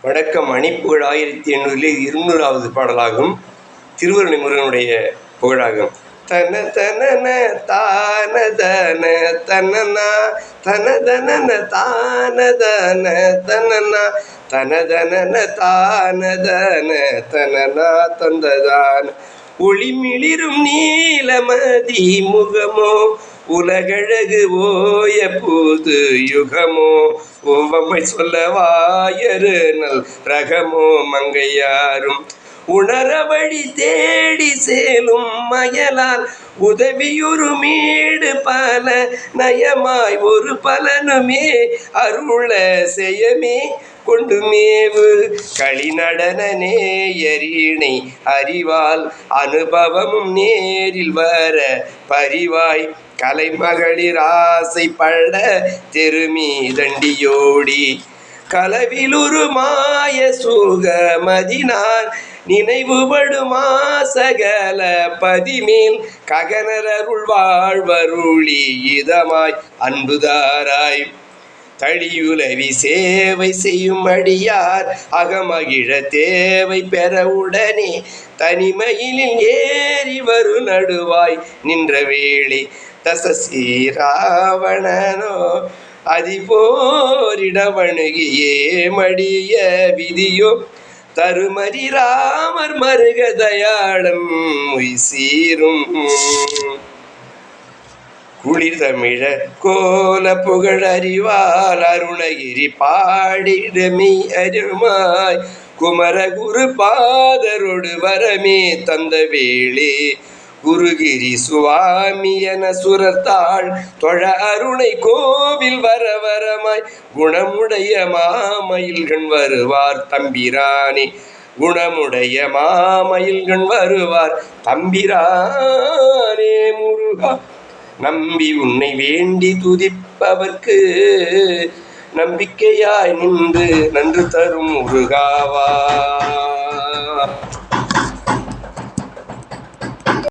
வணக்கம். அணிப்புகழ் 1800 பாடலாகும். திருவருணை முருகனுடைய புகழாகும். தன தனன தான தன தனனா தனதனன தானதன தனனா தனதனன தானதன தனனா தந்ததான ஒளிமிளிரும் நீலமதி முகமோ உலகழகு ஓய புது யுகமோ உவமை சொல்லவாயரு நல் ரகமோ மங்கையாரும் உணர வழி தேடி சேலும் மயலால் உதவியுறு மீடு பல நயமாய் ஒரு பலனுமே அருள செய்யமே கொண்டு மேவு களி நடன நேயரிணை அறிவால் அனுபவமும் நேரில் வர பரிவாய் கலைமகளிர் ஆசைப்பட தெருமி தண்டியோடி களவிலுரு மாய சுகமதினார் நினைவுபடுமா சகல பதிமேல் ககனரருள் வாழ்வருளி இதமாய் அன்புதாராய் தளியுலவி சேவை செய்யும் அடியார் அகமகிழ தேவை பெற உடனே தனிமையிலில் ஏறி வரு நடுவாய் நின்ற வேளை தசசி ராவணனோ அதிபோரிடவணுகியே மடிய விதியோ தருமரி ராமர் மருக தயாளம் உய்சீரும் குளிர் தமிழ கோல புகழ் அறிவால் அருணகிரி பாடிடமே அருமாய் குமர குரு பாதரோடு வரமே தந்த வேளே குருகிரி சுவாமி என சுரத்தாள் தொழ அருணை கோவில் வர வரமாய் குணமுடைய மாமயில்கண் வருவார் தம்பிரானே குணமுடைய மாமயில்கண் வருவார் தம்பிரானே முருகா நம்பி உன்னை வேண்டி துதிப்பவர்க்கு நம்பிக்கையாய் நின்று நன்று தரும் முருகாவா.